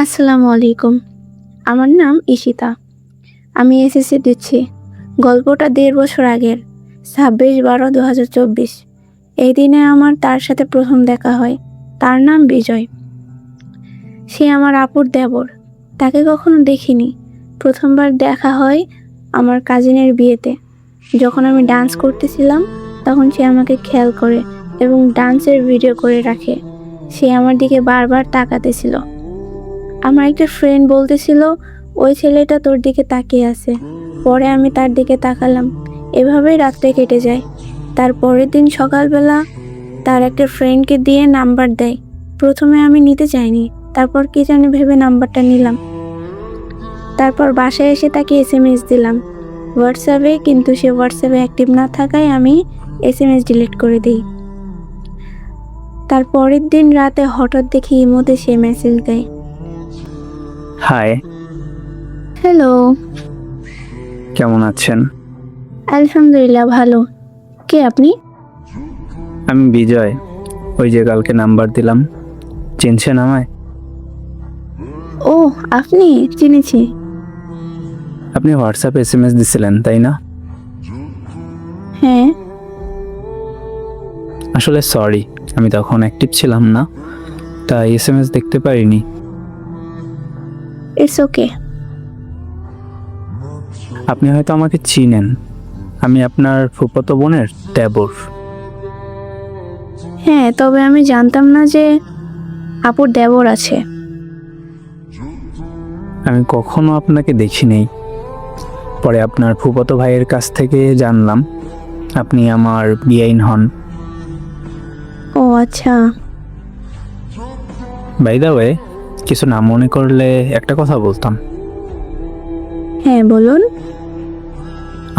আসসালামু আলাইকুম। আমার নাম ঈশিতা। আমি এসএসসি দিচ্ছি। গল্পটা ১.৫ বছর আগের, ২৬/১২/২০২৪। এই দিনে আমার তার সাথে প্রথম দেখা হয়। তার নাম বিজয়। সে আমার আপুর দেবর। তাকে কখনো দেখিনি। প্রথমবার দেখা হয় আমার কাজিনের বিয়েতে। যখন আমি ডান্স করতেছিলাম তখন সে আমাকে খেয়াল করে এবং ডান্সের ভিডিও করে রাখে। সে আমার দিকে বারবার তাকাতেছিল। আমার একটা ফ্রেন্ড বলতেছিল, ওই ছেলেটা তোর দিকে তাকিয়ে আছে। পরে আমি তার দিকে তাকালাম। এভাবেই রাতটা কেটে যায়। তার পরের দিন সকালবেলা তার একটা ফ্রেন্ডকে দিয়ে নাম্বার দেয়। প্রথমে আমি নিতে চাইনি, তারপর কি জানি ভেবে নাম্বারটা নিলাম। তারপর বাসায় এসে তাকে এসএমএস দিলাম হোয়াটসঅ্যাপে, কিন্তু সে হোয়াটসঅ্যাপে অ্যাক্টিভ না থাকায় আমি এসএমএস ডিলিট করে দিই। তার পরের দিন রাতে হঠাৎ দেখি ইমোতে সে মেসেজ দেয়। Hi, hello. কেমন আছেন? আলহামদুলিল্লাহ, ভালো। কে আপনি? আমি বিজয়। ওই যে কালকে নাম্বার দিলাম, চিনছেন আমায়? ও, আপনি? চিনেছি। আপনি হোয়াটসঅ্যাপে এসএমএস দিছিলেন, তাই না? হ্যাঁ। আসলে সরি, আমি তখন অ্যাক্টিভ ছিলাম না, তাই এসএমএস দেখতে পারিনি। It's okay. আপনি হয়তো আমাকে চিনেন। আমি আপনার ফুফাতো বোনের দেবর। হ্যাঁ, তবে আমি জানতাম না যে আপুর দেবর আছে। আমি কখনো আপনাকে দেখিনি। পরে আপনার ফুফাতো ভাইয়ের কাছ থেকে জানলাম আপনি আমার বিয়াইন হন। ও আচ্ছা। বাই দ্য ওয়ে, কিছু না মনে করলে একটা কথা বলতাম। হ্যাঁ, বলুন।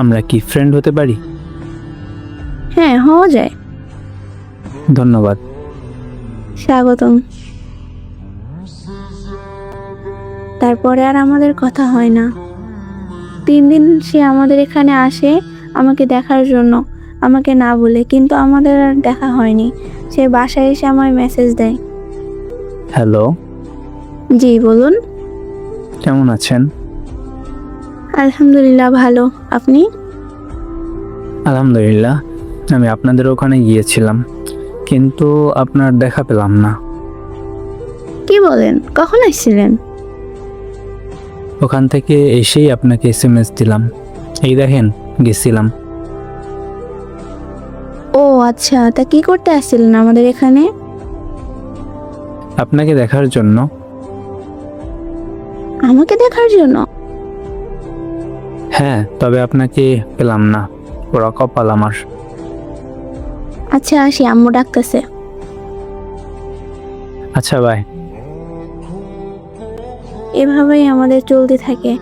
আমরা কি ফ্রেন্ড হতে পারি? হ্যাঁ, হওয়া যায়। ধন্যবাদ। স্বাগতম। তারপরে আর আমাদের কথা হয় না। ৩ দিন সে আমাদের এখানে আসে আমাকে দেখার জন্য, আমাকে না বলে, কিন্তু আমাদের আর দেখা হয়নি। সে বাসায় এসে আমায় মেসেজ দেয়। হ্যালো, জি বলুন। কেমন আছেন? আলহামদুলিল্লাহ, ভালো। আপনি? আলহামদুলিল্লাহ। আমি আপনাদের ওখানে গিয়েছিলাম, কিন্তু আপনার দেখা পেলাম না। কি বলেন? কখন আসছিলেন? ওখান থেকে এসেই আপনাকে এসএমএস দিলাম। এই দেখেন, গেছিলাম। ও আচ্ছা, তা কি করতে আসছিলেন আমাদের এখানে? আপনাকে দেখার জন্য। আমাকে দেখার জন্য? হ্যাঁ, তবে আপনাকে পেলাম না। ওরা কপাল আমার। আচ্ছা, আসি, আম্মু ডাকতেছে। আচ্ছা, বাই। এভাবেই আমাদের চলতে থাকে।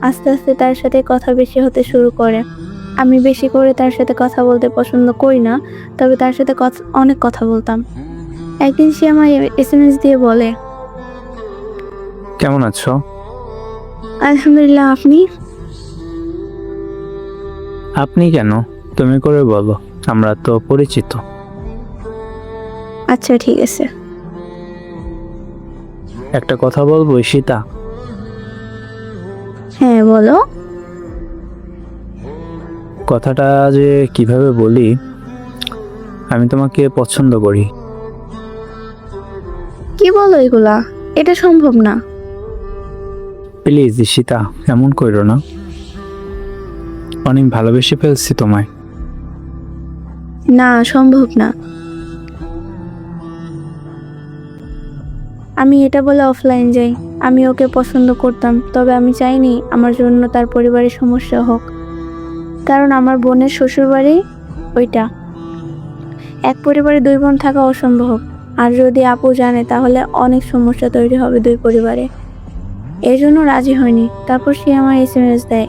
আস্তে আস্তে তার সাথে কথা বেশি হতে শুরু করে। আমি বেশি করে তার সাথে কথা বলতে পছন্দ করি না, তবে তার সাথে অনেক কথা বলতাম। একদিন সে আমায় এসএমএস দিয়ে বলে, কেমন আছো? আলহামদুলিল্লাহ, আপনি? আপনি কেন, তুমি করে বলো, আমরা তো পরিচিত। আচ্ছা, ঠিক আছে। একটা কথা বলবো ঈশিতা? হ্যাঁ, বলো। কথাটা যে কিভাবে বলি, আমি তোমাকে পছন্দ করি। কি বলো এগুলা? এটা সম্ভব না। প্লিজ ঈশিতা, এমন কইরো না। অনেক ভালোবেসে ফেলছি তোমায়। না, সম্ভব না। আমি এটা বলে অফলাইন যাই। আমি ওকে পছন্দ করতাম, তবে আমি চাইনি আমার জন্য তার পরিবারের সমস্যা হোক, কারণ আমার বোনের শ্বশুরবাড়ি ওইটা। এক পরিবারে 2 বোন থাকা অসম্ভব, আর যদি আপু জানে তাহলে অনেক সমস্যা তৈরি হবে 2 পরিবারে। এই জন্য রাজি হয়নি। তারপর সে আমার এসএমএস দেয়,